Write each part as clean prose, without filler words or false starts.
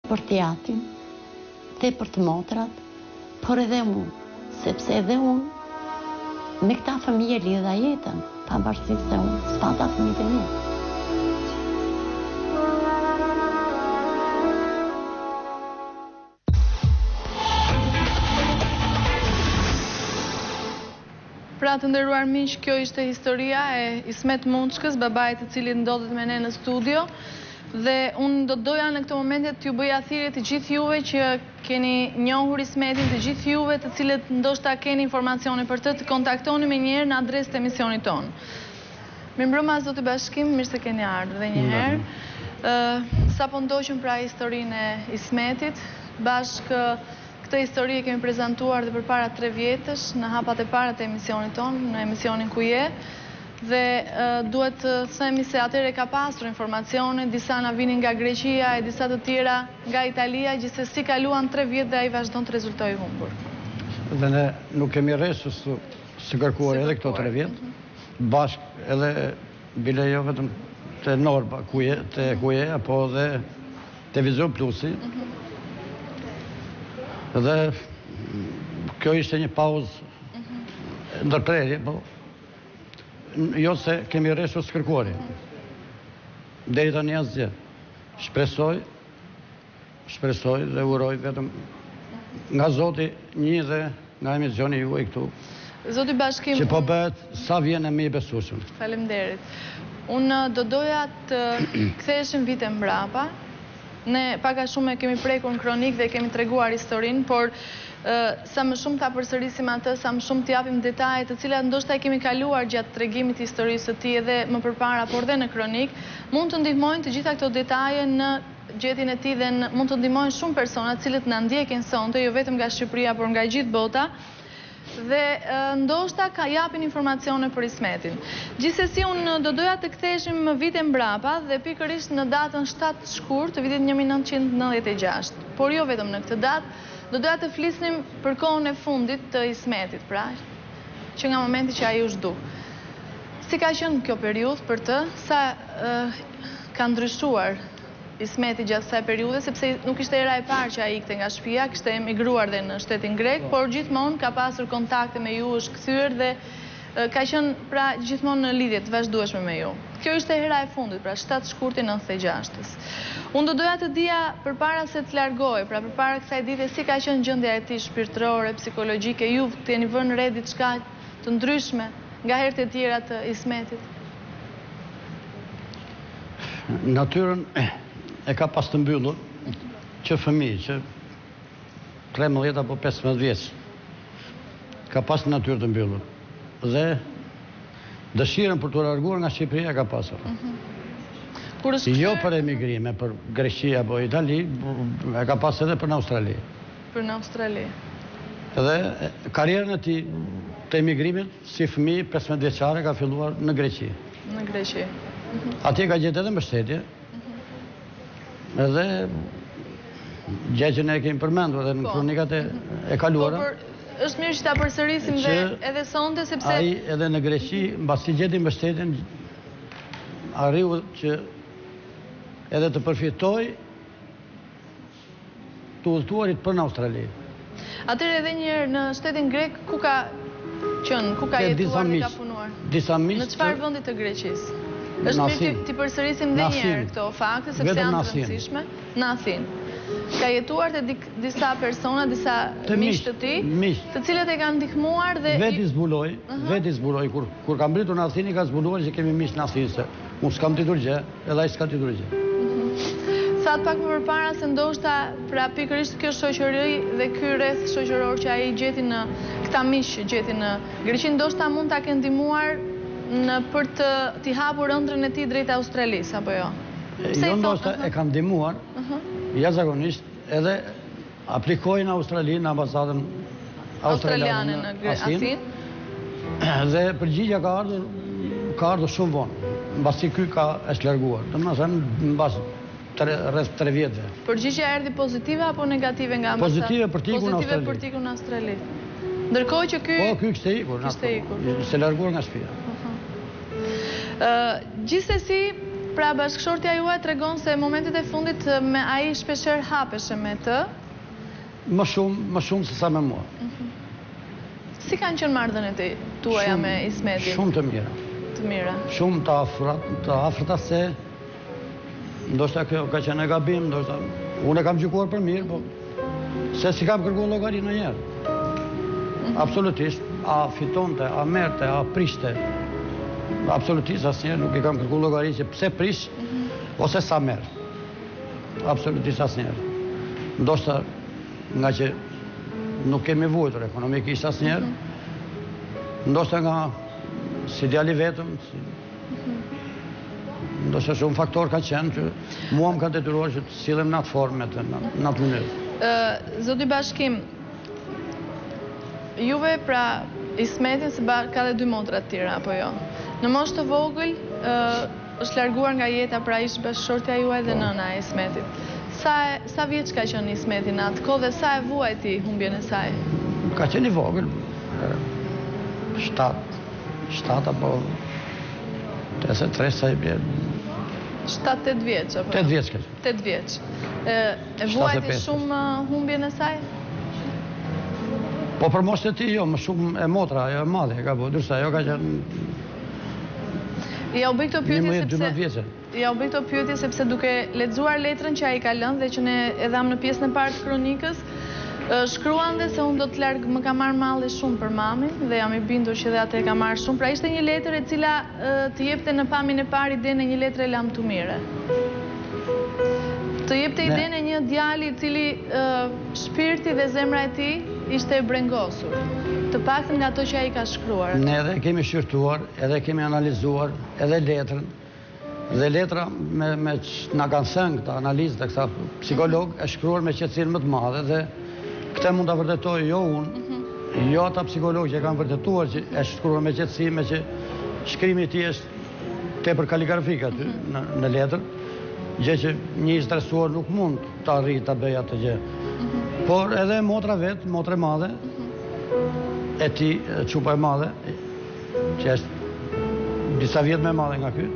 për teatrin, dhe për të motrat, por edhe unë, sepse edhe unë me këta familje lidha jetën, pavarësisht se unë s'pata fëmijët e mi. Pra të nderuar miq, kjo ishte historia e Ismet Munçkës, babait të cilit ndodhet me ne në studio. Dhe unë do të doja në këtë momentet t'ju bëja thirrje të gjithë juve që keni njohur Ismetin, të gjithë juve të cilët ndoshta keni informacione për të kontaktoni me njëherë në adresë të emisionit tonë. Mirëmbrëma zoti Bashkim, mirë se keni ardhur edhe një herë. Sapo ndoqëm pra historinë e Ismetit, bashkë këtë histori e kemi prezantuar dhe përpara 3 vjetësh në hapat e para të emisionit tonë, në emisionin Ku je. Dhe duhet të themi se atëre ka pasur informacione, disa na vinin nga Greqia e disa të tjera nga Italia, gjithsesi kaluan 3 vjet dhe ai vazhdon të rezultojë humbur. Dhe ne nuk kemi rresë së kërkuar edhe këto 3 vjet, bashkë edhe bile jo vetëm të Norba, Ku je, apo edhe Televizion Plusi. Dhe kjo ishte një pauzë ndërprerje, po jo se kemi rresur së kërkuari. Deri tani asgjë. Shpresoj dhe uroj vetëm nga Zoti një dhe nga emisioni juaj këtu. Zoti Bashkim, që po bëhet sa vjen e më i besueshëm. Faleminderit. Unë do doja të ktheheshim vite mbrapa. Ne pak a shumë kemi prekur në kronik dhe kemi treguar historinë, por sa më shumë ta përsërisim atë, sa më shumë t'japim detaje të cilat ndoshta e kemi kaluar gjatë tregimit të historisë së tij edhe më përpara, por dhe në kronik, mund të ndihmojnë të gjitha këto detaje në gjetjen e tij dhe mund të ndihmojnë shumë persona të cilët na ndjekin sonte, jo vetëm nga Shqipëria, por nga gjithë bota. Dhe ndoshta ka japin informacione për Ismetin. Gjithsesi unë do doja të ktheheshim vite mbrapa dhe pikërisht në datën 7 shkurt të vitit 1996. Por jo vetëm në këtë datë, do doja të flisnim për kohën e fundit të Ismetit, pra, që nga momenti që ai u zhdu. Si ka qenë kjo periudhë për të, sa ka ndryshuar Ismeti gjatë kësaj periudhe, sepse nuk ishte era e parë që ai ikte nga shtëpia, kishte emigruar dhe në shtetin grek, por gjithmonë ka pasur kontakte me ju, është kthyer dhe ka qenë pra gjithmonë në lidhje të vazhdueshme me ju. Kjo ishte hera e fundit, pra 7 shkurti 96-s. Unë do doja të dija përpara se të largohej, pra përpara kësaj dite, si ka qenë gjendja e tij shpirtërore, psikologjike, ju të jeni vënë re diçka të ndryshme nga herët e tjera të Ismetit? Natyrën e ka pas të mbyllur që fëmijë që 13 apo 15 vjeç ka pas natyrë të mbyllur dhe dëshirën për të larguar nga Shqipëria ka pasur. Jo për emigrime, për Greqi apo Itali, e ka pas edhe për në Australi. Për në Australi. Dhe karierën e tij të emigrimit si fëmijë 15 vjeçare ka filluar në Greqi. Në Greqi. Atje ka gjetë edhe mbështetje. Edhe gjë që ne kemi përmendur edhe në kronikat e kaluara. Por është mirë që ta përsërisim dhe edhe sonte sepse ai edhe në Greqi mbasi gjeti mbështetjen arriu që edhe të përfitoj të udhëtuarit për në Australi. Atëherë edhe një herë në shtetin grek ku ka qenë, ku ka jetuar dhe ka punuar? Disa miq. Në çfarë vendi të Greqisë? Është mirë të përsërisim dhe një herë këto fakte, sepse janë të rëndësishme. Në Athinë. Ka jetuar të disa persona, disa miq të tij, të cilët e kanë ndihmuar dhe veti zbuloi kur ka mbritur në Athinë ka zbuluar që kemi miq në Athinë, se unë s'kam ditur gjë, edhe ai s'ka ditur gjë. Thatë pak më përpara se ndoshta pra pikërisht kjo shoqëri dhe ky rreth shoqëror që ai gjeti në këta miq që gjeti në Greqi, ndoshta mund ta kenë ndihmuar për t'i hapur ëndrrën e tij drejt Australisë, apo jo? Jo ndoshta e kanë ndihmuar, jashtëzakonisht, edhe aplikoi në Australi, në ambasadën australiane në Athinë. Dhe përgjigjja ka ardhur shumë vonë, mbasi ky është larguar. Domethënë mbas rreth 3 vjetëve. Përgjigjja erdhi pozitive apo negative nga ambasada? Pozitive për t'ikur në Australi. Pozitive për t'ikur në Australi. Ndërkohë që ky kishte ikur. Se larguar nga shtëpia. Gjithsesi, Pra bashkëshortja juaj tregon se momentet e fundit me ai shpeshherë hapeshe me të. Më shumë se sa me mua. Si kanë qenë marrëdhëniet tuaja me Ismetin? Shumë të mira. Të mira. Shumë të afërta se ndoshta kjo ka qenë e gabim, ndoshta unë e kam gjykuar për mirë, po se si kam kërkuar llogari ndonjëherë. Absolutisht, a fitonte, a merrte, a prishte. Absolutisht asnjëherë nuk i kam kërkuar llogari që pse prish ose sa merr. Absolutisht asnjëherë. Ndoshta nga që nuk kemi vuajtur ekonomikisht asnjëherë. Ndoshta nga si djali vetëm, ndoshta shumë faktor ka qenë që mua më ka detyruar që të sillem në atë formë, në atë mënyrë. Zoti Bashkim, juve pra Ismetin se ka dhe 2 motra të tjera, apo jo? Në moshë të vogël është larguar nga jeta pra ishte bashkëshortja juaj dhe nëna e Ismetit. Sa vjeç ka qenë Ismeti në atë kohë dhe sa e vuajti humbjen e saj? Ka qenë i vogël, 7 apo 83 sa i bje. 7-8 vjeç apo? 8 vjeç ka qenë. 8 vjeç. E vuajti shumë humbjen e saj? Po për moshën e tij jo, më shumë e motra, ajo e madhe ka bëu, ndërsa ajo ka qenë Ja u bëj këto pyetje 12 vjeçë. Ja u bëj këto pyetje sepse duke lexuar letrën që ai ka lënë dhe që ne e dham në pjesën e parë të kronikës, shkruan dhe se unë do të larg, më ka marrë malli shumë për mamin dhe jam i bindur që dhe atë e ka marrë shumë. Pra ishte një letër e cila të jepte në pamjen e parë idenë e një letre e lamtumire. Të jepte idenë e një djali i cili shpirti dhe zemra e tij ishte e brengosur. Të paktën nga ato që ai ka shkruar. Ne edhe kemi shqyrtuar, edhe kemi analizuar, edhe letrën. Dhe letra me që nga kanë thënë këta analizë dhe këta psikolog e shkruar me qetësinë më të madhe dhe këte mund të vërtetoj jo unë, jo ata psikologë që e kanë vërtetuar që e shkruar me qetësi, me që shkrimi ti është tepër kaligrafik aty në letër, gjë që një i stresuar nuk mund të arrijë të bëjë atë gjë. Por edhe motra vetë, motra e madhe, e ti qupa e madhe, që është disa vjetë me madhe nga kjo,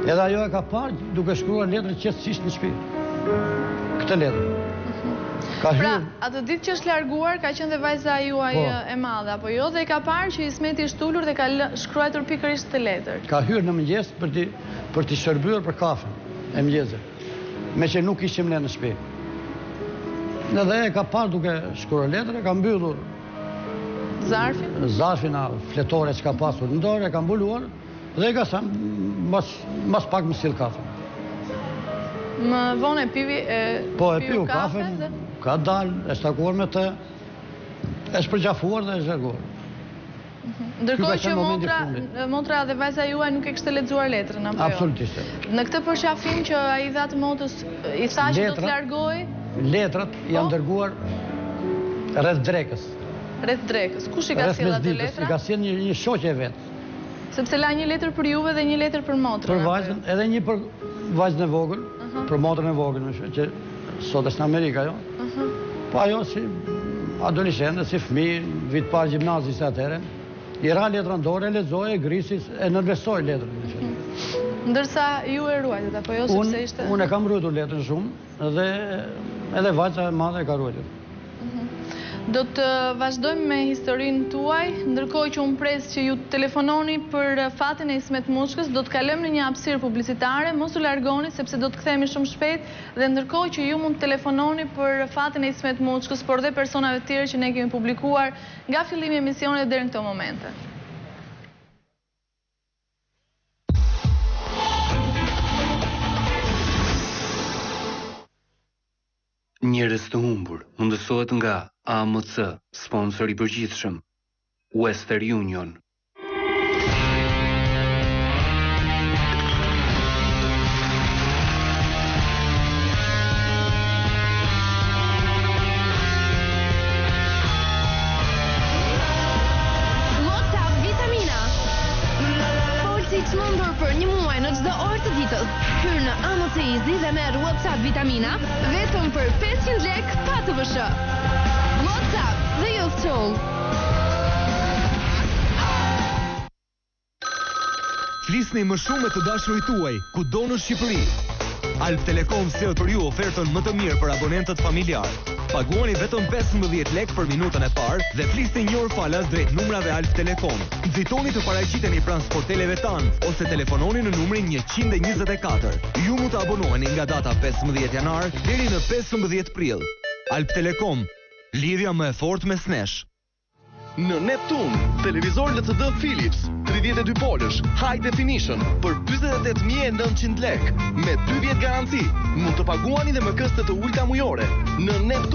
edhe ajo e ka parë duke shkruar letrën qetësisht në shtëpi. Këtë letër. Pra, atë ditë që është larguar, ka qenë dhe vajza juaj e madhe, apo jo, dhe ka parë që Ismeti është ullur dhe ka shkruar pikërisht të letër. Ka hyrë në mëngjes për t'i shërbyer për kafen e mëngjesit, me që nuk ishim ne në shtëpi. Edhe e ka parë duke shkruar letër, e ka mbyllur zarfin a fletore që ka pasur në dorë, e ka mbuluar dhe e ka thënë mas pak më sill kafen. Më vonë e piu kafen, ka dalë, e shtakuar me të, e shpërgjafuar dhe e zhërguar. Ndërkohë që motra dhe vajza juaj nuk e kishte lexuar letrën, apo jo? Absolutisht. Në këtë përshafim që ai dha të motës, i tha që do të largohej? Letrat janë dërguar rreth drekës. Rreth drekës. Kush i ka sjellë atë letra? I ka sjellë një shoqe e vet. Sepse la një letër për juve dhe një letër për motrën. Për vajzën, edhe një për vajzën e vogël, për motrën e vogël, që sot është në Amerika, jo? Po ajo si adoleshente, si fëmijë, vit parë gjimnazis atëherë, i ra letrën dorë, e lexoi, e grisi, e nënvestoi letrën. Ndërsa ju e ruajtët, apo jo, sepse ishte... Unë e kam ruajtur letrën shumë, dhe edhe vajza e madhe e ka ruajtur. Do të vazhdojmë me historinë tuaj, ndërkohë që unë pres që ju telefononi për fatin e Ismet Mushkës, do të kalojmë në një hapësirë publicitare, mos u largoni sepse do të kthehemi shumë shpejt, dhe ndërkohë që ju mund të telefononi për fatin e Ismet Mushkës, por dhe personave të tjerë që ne kemi publikuar nga fillimi i emisionit deri në këto momente. Njerëz të humbur mundësohet nga AMC, sponsor i përgjithshëm, Western Union. WhatsApp Vitamina. Folsi çmendur për një muaj në çdo orë të ditës. Hyr në AMC Easy dhe merr WhatsApp Vitamina vetëm për 500 lekë pa TVSH. WhatsApp dhe Youth Tool. Flisni më shumë me të dashurit tuaj, kudo në Shqipëri. Alp Telekom sjell për ju ofertën më të mirë për abonentët familjar. Paguani vetëm 15 lek për minutën e parë dhe flisni një orë falas drejt numrave Alp Telekom. Nxitoni të paraqiteni pranë sporteleve tanë ose telefononi në numrin 124. Ju mund të abonoheni nga data 15 janar deri në 15 prill. Alp Telekom, lidhja më e fortë mes nesh. Në Neptun, televizor LCD Philips, 32 polësh, high definition, për 48.900 lek, me 2 vjet garanci. Mund të paguani dhe me këste të ulta mujore. Në Neptun.